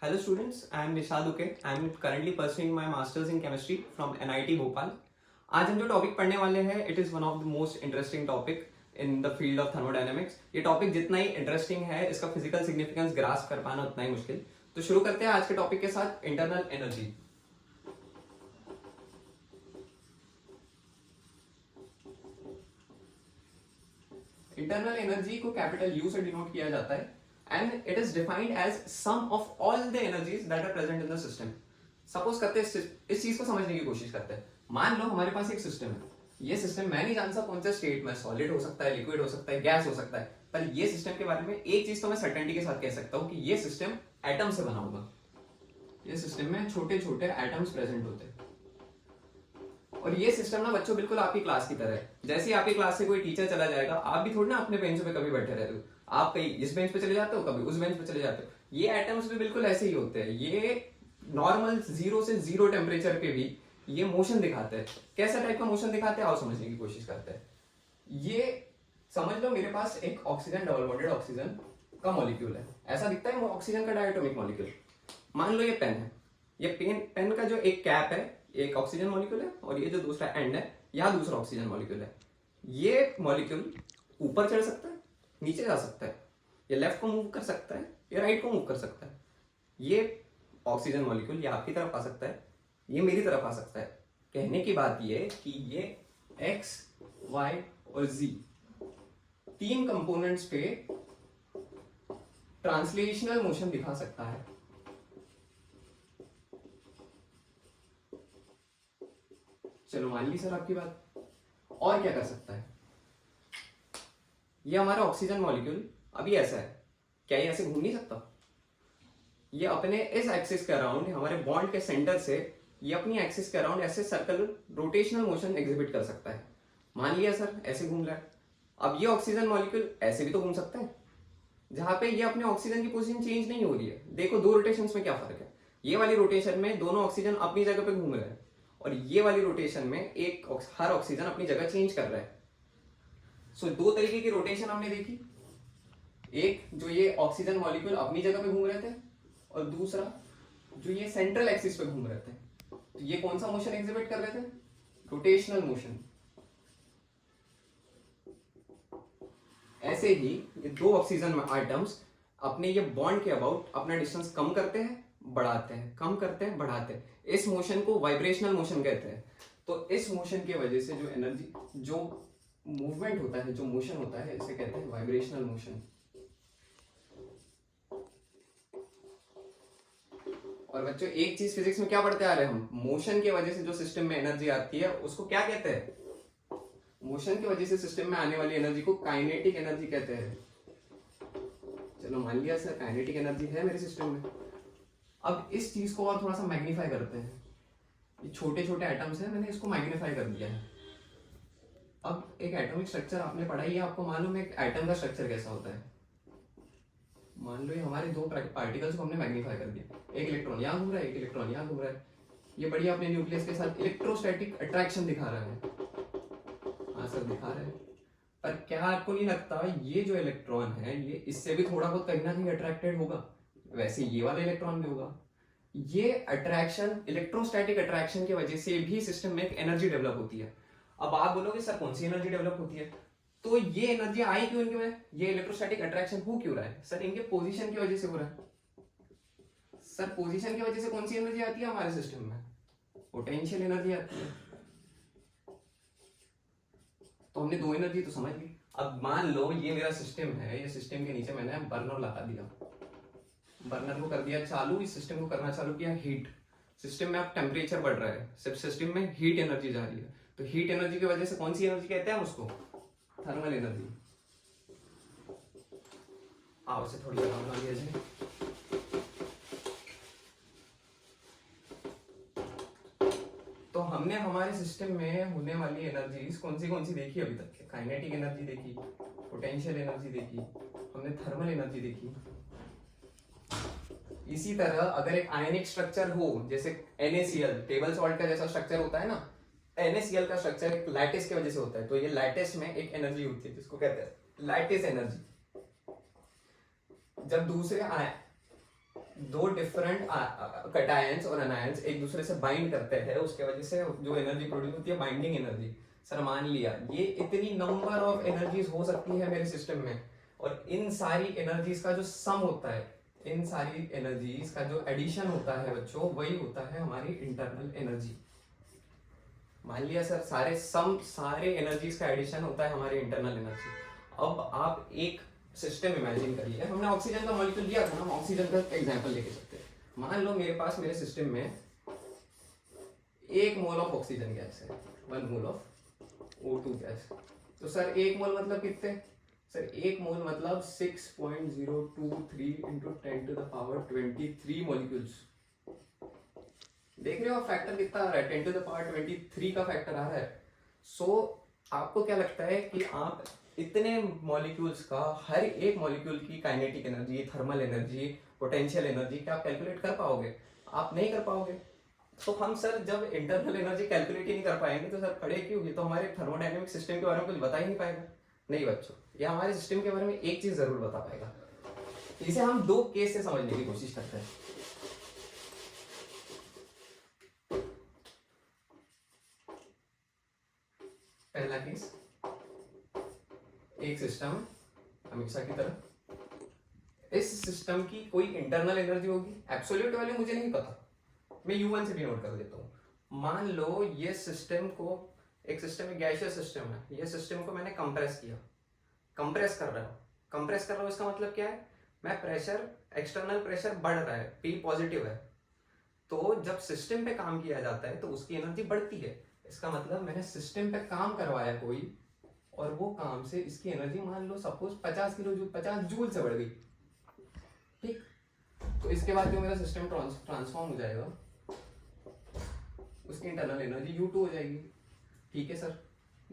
Hello students, I am Nishad Uke. I am currently pursuing my masters in chemistry from NIT Bhopal. आज हम जो topic पढ़ने वाले हैं it is one of the most interesting topic in the field of thermodynamics. ये topic जितना ही interesting है इसका फिजिकल सिग्निफिकेंस ग्रास्प कर पाना उतना ही मुश्किल. तो शुरू करते हैं आज के टॉपिक के साथ, इंटरनल एनर्जी. इंटरनल एनर्जी को कैपिटल यू से डिनोट किया जाता है and it is defined as sum of all the energies that are present in the system. Suppose करते हैं इस चीज को समझने की कोशिश करते हैं. मान लो हमारे पास एक सिस्टम है. ये सिस्टम मैं नहीं जानता कौन से स्टेट में, सॉलिड हो सकता है, लिक्विड हो सकता है, गैस हो सकता है, पर ये सिस्टम के बारे में एक चीज तो मैं सर्टेनिटी के साथ कह सकता हूँ कि ये सिस्टम एटम से बना होगा. ये सिस्टम में छोटे छोटे एटम्स प्रेजेंट होते हैं. और ये सिस्टम ना बच्चों बिल्कुल आपकी क्लास की तरह है. जैसे ही आपकी क्लास से कोई टीचर चला जाएगा, आप भी थोड़ी ना अपने बेंच पे कभी बैठे रहते हो. आप कहीं इस बेंच पे चले जाते हो, कभी उस बेंच पे चले जाते हो. ये एटम्स भी बिल्कुल ऐसे ही होते हैं. ये नॉर्मल 0 से 0 टेम्परेचर पे भी ये मोशन दिखाते हैं. कैसा टाइप का मोशन दिखाते हैं आओ समझने की कोशिश करते हैं. ये समझ लो मेरे पास एक ऑक्सीजन, डबल बॉन्डेड ऑक्सीजन का मॉलिक्यूल है. ऐसा दिखता है ऑक्सीजन का डायटोमिक मॉलिक्यूल. मान लो ये पेन है. ये पेन का जो एक कैप है, एक ऑक्सीजन मॉलिक्यूल है, और ये जो दूसरा एंड है यहाँ दूसरा ऑक्सीजन मॉलिक्यूल है. ये मॉलिक्यूल ऊपर चढ़ सकता है, नीचे जा सकता है, ये लेफ्ट को मूव कर सकता है, ये राइट को मूव कर सकता है. ये ऑक्सीजन मॉलिक्यूल ये आपकी तरफ आ सकता है, ये मेरी तरफ आ सकता है. कहने की बात ये कि ये एक्स, वाई और जी तीन कंपोनेंट्स पे ट्रांसलेशनल मोशन दिखा सकता है. चलो मान ली सर आपकी बात. और क्या कर सकता है? ये हमारा ऑक्सीजन मॉलिक्यूल अभी ऐसा है, क्या ये ऐसे घूम नहीं सकता? ये अपने इस एक्सिस के अराउंड, हमारे बॉन्ड के सेंटर से ये अपनी एक्सिस के अराउंड ऐसे सर्कल रोटेशनल मोशन एग्जिबिट कर सकता है. मान लिया सर ऐसे घूम रहा है. अब ये ऑक्सीजन मॉलिक्यूल ऐसे भी तो घूम सकता है, जहां पे ये अपने ऑक्सीजन की पोजीशन चेंज नहीं हो रही है. देखो दो रोटेशंस में क्या फर्क है. ये वाली रोटेशन में दोनों ऑक्सीजन अपनी जगह पे घूम रहे हैं, और ये वाली रोटेशन में हर ऑक्सीजन अपनी जगह चेंज कर रहा है. सो दो तरीके की रोटेशन हमने देखी. एक जो ये ऑक्सीजन मॉलिक्यूल अपनी जगह पे घूम रहे थे, और दूसरा जो ये सेंट्रल एक्सिस पे घूम रहे थे. तो ये कौन सा मोशन एग्जिबिट कर रहे थे? Rotational motion. ऐसे ही ये दो ऑक्सीजन आइटम्स अपने ये बॉन्ड के अबाउट अपना डिस्टेंस कम करते हैं, बढ़ाते हैं, कम करते हैं, बढ़ाते हैं. इस मोशन को वाइब्रेशनल मोशन कहते हैं. तो इस मोशन की वजह से जो एनर्जी, जो मूवमेंट होता है, जो मोशन होता है, इसे कहते हैं वाइब्रेशनल मोशन. और बच्चों एक चीज फिजिक्स में क्या पढ़ते आ रहे हैं हम, मोशन की वजह से जो सिस्टम में एनर्जी आती है उसको क्या कहते हैं? मोशन की वजह से सिस्टम में आने वाली एनर्जी को काइनेटिक एनर्जी कहते हैं. चलो मान लिया सर काइनेटिक एनर्जी है मेरे सिस्टम में. अब इस चीज को और थोड़ा सा मैग्नीफाई करते हैं. ये छोटे छोटे एटम्स हैं, मैंने इसको मैग्नीफाई कर दिया है. अब एक एटॉमिक स्ट्रक्चर आपने पढ़ा ही है, आपको मालूम है एक एटम का स्ट्रक्चर कैसा होता है. मान लो ये हमारे दो पार्टिकल्स को हमने मैग्नीफाई कर दिया. एक इलेक्ट्रॉन यहाँ घूम रहा है, एक इलेक्ट्रॉन यहाँ घूम रहा है. ये बढ़िया अपने न्यूक्लियस के साथ इलेक्ट्रोस्टैटिक अट्रैक्शन दिखा रहा है. हाँ सर दिखा रहा है. पर क्या आपको नहीं लगता ये जो इलेक्ट्रॉन है ये इससे भी थोड़ा बहुत कहीं ना कहीं अट्रैक्टेड होगा? वैसे ये वाला इलेक्ट्रॉन भी होगा. ये अट्रैक्शन, इलेक्ट्रोस्टैटिक अट्रैक्शन की वजह से भी सिस्टम में एक एनर्जी डेवलप होती है. अब आप बोलोगे सर कौन सी एनर्जी डेवलप होती है? तो ये एनर्जी आई क्यों इनके में, ये इलेक्ट्रोस्टैटिक अट्रैक्शन हो क्यों रहा है? सर इनके पोजीशन की वजह से हो रहा है. सर पोजीशन की वजह से कौन सी एनर्जी आती है हमारे सिस्टम में? पोटेंशियल एनर्जी आती है. तो हमने दो एनर्जी तो समझ ली. अब मान लो ये मेरा सिस्टम है, ये सिस्टम के नीचे मैंने बर्नर लगा दिया. बर्नर को कर दिया चालू, इस सिस्टम को करना चालू किया हीट. सिस्टम में अब टेम्परेचर बढ़ रहा है, सिर्फ सिस्टम में हीट एनर्जी जा रही है. तो हीट एनर्जी की वजह से कौन सी एनर्जी कहते हैं हम उसको? Thermal energy. आओ से थोड़ी जगह बना लिया जाए. तो हमने हमारे सिस्टम में होने वाली एनर्जीज कौन सी देखी अभी तक? काइनेटिक एनर्जी देखी, पोटेंशियल एनर्जी देखी, हमने थर्मल एनर्जी देखी. इसी तरह अगर एक आयनिक स्ट्रक्चर हो, जैसे NaCl, टेबल सॉल्ट का जैसा स्ट्रक्चर होता है ना, NaCl का स्ट्रक्चर एक लैटिस की वजह से होता है. तो ये लैटिस में एक एनर्जी होती है जिसको कहते हैं लैटिस एनर्जी. जब दूसरे दो डिफरेंट कैटायंस और अनायंस एक दूसरे से बाइंड करते हैं, उसके वजह से जो एनर्जी प्रोड्यूस होती है बाइंडिंग एनर्जी। सर मान लिया ये इतनी नंबर ऑफ एनर्जीज हो सकती है मेरे सिस्टम में, और इन सारी एनर्जीज का जो सम होता है, इन सारी एनर्जीज का जो एडिशन होता है बच्चों, वही होता है हमारी इंटरनल एनर्जी। मान लिया सर सारे एनर्जीज का एडिशन होता है हमारी इंटरनल एनर्जी। अब आप एक सिस्टम इमेजिन करिए, हमने ऑक्सीजन का मॉलिक्यूल लिया था, हम ऑक्सीजन का एग्जांपल लेके सकते हैं। मान लो मेरे पास मेरे सिस्टम में 1 मोल ऑफ ऑक्सीजन गैस है, 1 मोल ऑफ O2 गैस। तो सर 1 मोल मतलब कितने? सर 1 मोल मतलब 6.023 इंटू 10⁻23 मॉलिक्यूल्स। देख रहे हो फैक्टर कितना आ रहा है? 10⁻23 का फैक्टर आ रहा है। आपको क्या लगता है कि आप इतने मॉलिक्यूल्स का, हर एक मॉलिक्यूल की kinetic energy, thermal energy, potential energy क्या आप कैलकुलेट कर पाओगे? आप नहीं कर पाओगे। तो हम सर जब इंटरनल एनर्जी कैलकुलेट ही नहीं कर पाएंगे तो सर पढ़े क्यों? ये तो हमारे थर्मोडायनेमिक सिस्टम के बारे में कुछ बता ही नहीं पाएगा। नहीं बच्चों, ये हमारे सिस्टम के बारे में एक चीज जरूर बता पाएगा। इसे हम 2 केस से समझने की कोशिश करते हैं। पहला केस, एक सिस्टम हमेशा की तरह, इस सिस्टम की कोई इंटरनल एनर्जी होगी, एब्सोल्यूट वैल्यू मुझे नहीं पता, मैं U1 से डिनोट कर देता हूँ। मान लो ये सिस्टम को, एक सिस्टम में गैसियस सिस्टम है, ये सिस्टम को मैंने कंप्रेस किया, कंप्रेस कर रहा हूँ इसका मतलब क्या है? मैं प्रेशर, एक्सटर्नल प्रेशर बढ़ रहा है, P पॉजिटिव है, तो जब सिस्टम पे काम किया जाता है तो उसकी एनर्जी बढ़ती है। इसका मतलब मैंने सिस्टम पे काम करवाया कोई, और वो काम से इसकी एनर्जी मान लो सपोज 50 किलो जूल, 50 जूल से बढ़ गई, ठीक। तो इसके बाद जो मेरा सिस्टम ट्रांसफॉर्म हो जाएगा, उसकी इंटरनल एनर्जी U2 हो जाएगी। ठीक है सर,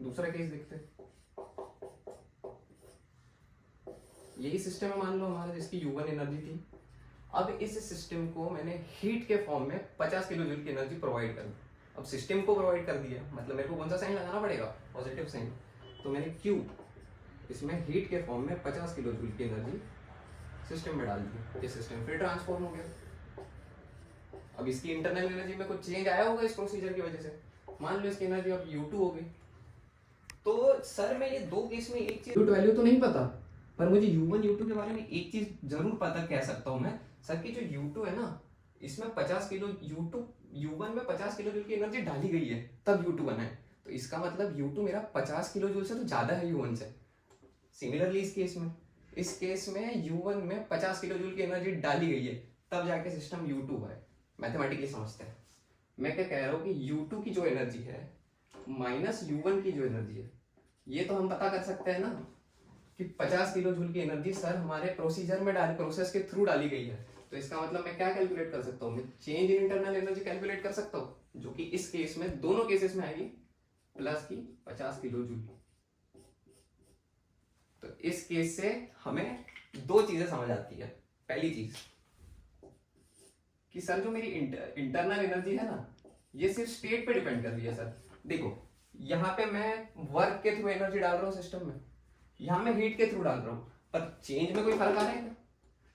दूसरा केस देखते हैं। यही सिस्टम है मान लो हमारा, जिसकी U1 एनर्जी थी। अब इस सिस्टम को मैंने हीट के फॉर्म में 50 किलो जूल की एनर्जी प्रोवाइड कर दी। अब सिस्टम को प्रोवाइड कर दिया, मतलब मेरे को कौन सा साइन लगाना पड़ेगा? Positive sign. तो मैंने Q इसमें हीट के फॉर्म में 50 किलो जूल की एनर्जी सिस्टम में डाल दी, ये सिस्टम फिर ट्रांसफॉर्म हो गया। अब इसकी इंटरनल एनर्जी में कुछ चेंज आया होगा इस प्रोसीजर की वजह से, मान लो इसकी एनर्जी अब U2 हो गई। तो सर मैं ये 2 केस में एक चीज वैल्यू तो नहीं पता, पर मुझे U1 U2 के बारे में एक चीज जरूर पता कह सकता हूं मैं, सर की जो U2 है ना, इसमें 50 किलो U1 में 50 किलो जूल की एनर्जी डाली गई है, तब U2 बना है। तो इसका मतलब U2 मेरा 50 किलो जूल से तो ज्यादा है U1 से। सिमिलरली इस केस में U1 में 50 किलो जूल की एनर्जी डाली गई है, तब जाके सिस्टम U2 है। मैथमेटिकली समझते हैं। मैं क्या कह रहा हूँ कि U2 की जो एनर्जी है माइनस U1 की जो एनर्जी है, ये तो हम पता कर सकते हैं ना कि 50 किलो जूल की एनर्जी सर हमारे प्रोसीजर में प्रोसेस के थ्रू डाली गई है। तो इसका मतलब मैं क्या कैलकुलेट कर सकता हूँ? मैं change in internal energy calculate कर सकता हूँ, जो कि इस केस में, दोनों केसेस में आएगी प्लस की 50 किलो जूल। तो इस केस से हमें 2 चीजें समझ आती है। पहली चीज कि सर जो मेरी इंटरनल एनर्जी है ना, ये सिर्फ स्टेट पे डिपेंड कर रही है। सर देखो, यहाँ पे मैं वर्क के थ्रू एनर्जी डाल रहा हूँ सिस्टम में, यहाँ मैं हीट के थ्रू डाल रहा हूँ, पर चेंज में कोई फर्क आ रहा है क्या?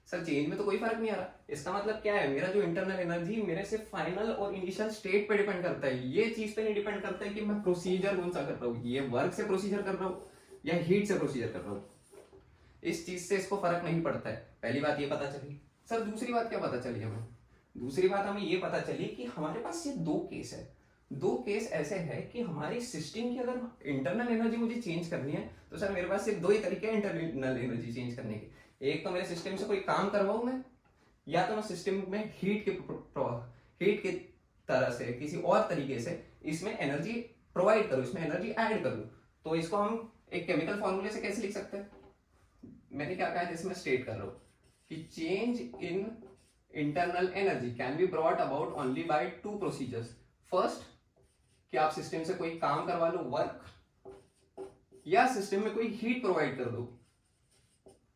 सर चेंज में तो कोई फर्क नहीं आ रहा। इसका मतलब क्या है? मेरा जो इंटरनल एनर्जी मेरे से फाइनल और इनिशियल स्टेट पे डिपेंड करता है, ये चीज पे नहीं डिपेंड करता है कि मैं प्रोसीजर कौन सा कर रहा हूँ, ये वर्क से प्रोसीजर कर रहा हूँ या हीट से प्रोसीजर कर रहा हूँ। इस चीज से इसको फर्क नहीं पड़ता है। पहली बात ये पता चली। सर दूसरी बात क्या पता चली हमें? दूसरी बात हमें ये पता चली कि हमारे पास ये 2 केस है। 2 केस ऐसे है कि हमारी सिस्टम की अगर इंटरनल एनर्जी मुझे चेंज करनी है तो सर मेरे पास सिर्फ 2 ही तरीके हैं इंटरनल एनर्जी चेंज करने के। एक तो मेरे सिस्टम से कोई काम करवाऊं मैं, या तो मैं सिस्टम में हीट के तरह से किसी और तरीके से इसमें एनर्जी प्रोवाइड करूं, इसमें एनर्जी ऐड करूं। तो इसको हम एक केमिकल फॉर्मूले से कैसे लिख सकते हैं? मैंने क्या कहा है, जिसमें स्टेट कर रहा हूं कि change in internal energy can be brought about only by 2 procedures. First, कि आप सिस्टम से कोई काम करवा लो, वर्क, या सिस्टम में कोई हीट प्रोवाइड कर दो,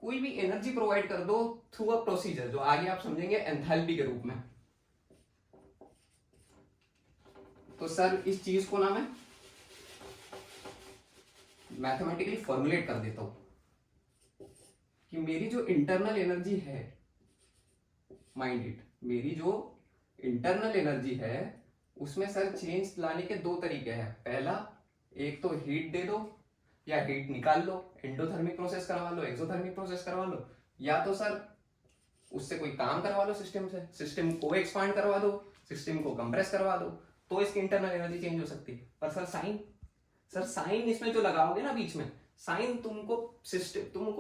कोई भी एनर्जी प्रोवाइड कर दो थ्रू अ प्रोसीजर, जो आगे आप समझेंगे एंथैल्पी के रूप में। तो सर इस चीज को ना मैं मैथमेटिकली फॉर्मुलेट कर देता हूं कि मेरी जो इंटरनल एनर्जी है, माइंड इट, मेरी जो इंटरनल एनर्जी है उसमें सर चेंज लाने के दो तरीके हैं। पहला, एक तो हीट दे दो या हीट निकाल लो, एंडोथर्मिक प्रोसेस करवा लो, एक्सोथर्मिक प्रोसेस करवा लो, या तो सर उससे कोई काम करवा लो, सिस्टम से, सिस्टम को एक्सपांड करवा दो, सिस्टम को कंप्रेस करवा दो, तो इसकी इंटरनल एनर्जी चेंज हो सकती है। पर सर साइन इसमें जो लगाओगे ना बीच में, साइन तुमको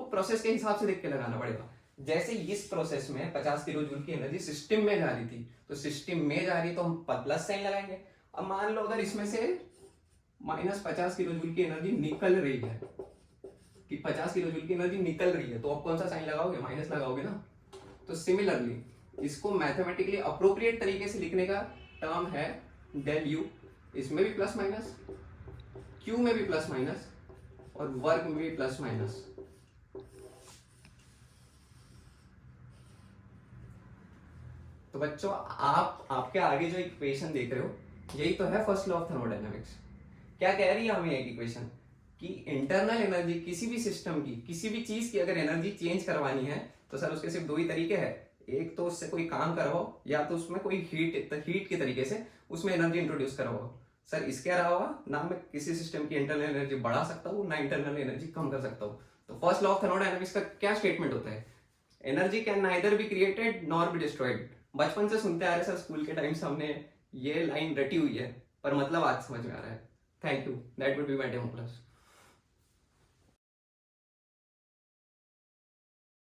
प्रोसेस के हिसाब से देख के लगाना पड़ेगा। जैसे इस प्रोसेस में 50 किलो जूल की एनर्जी सिस्टम में जा रही थी, तो सिस्टम में जा रही तो हम प्लस साइन लगाएंगे। अब मान लो अगर इसमें से -50 किलो जूल की एनर्जी निकल रही है, कि 50 किलो जूल की एनर्जी निकल रही है, तो आप कौन सा साइन लगाओगे? माइनस लगाओगे ना। तो सिमिलरली इसको मैथमेटिकली अप्रोप्रिएट तरीके से लिखने का टर्म है डेल यू। इसमें भी प्लस माइनस, क्यू में भी प्लस माइनस, और वर्क में भी प्लस माइनस। तो बच्चों, आपके आगे जो इक्वेशन देख रहे हो, यही तो है फर्स्ट लॉ ऑफ थर्मोडायनामिक्स। क्या कह रही है हमें एक इक्वेशन, कि इंटरनल एनर्जी किसी भी सिस्टम की, किसी भी चीज की अगर एनर्जी चेंज करवानी है तो सर उसके सिर्फ दो ही तरीके हैं। एक तो उससे कोई काम करवाओ, या तो उसमें कोई हीट के तरीके से उसमें एनर्जी इंट्रोड्यूस करवाओ। सर इसके अलावा ना मैं किसी सिस्टम की इंटरनल एनर्जी बढ़ा सकता हूँ, ना इंटरनल एनर्जी कम कर सकता हूँ। तो फर्स्ट लॉ ऑफ थर्मोडायनामिक्स का क्या स्टेटमेंट होता है? Energy can neither be created nor be destroyed. बचपन से सुनते आ रहे सर, स्कूल के टाइम से हमने ये लाइन रटी हुई है, पर मतलब आज समझ में आ रहा है। Thank you, that would be my demo class.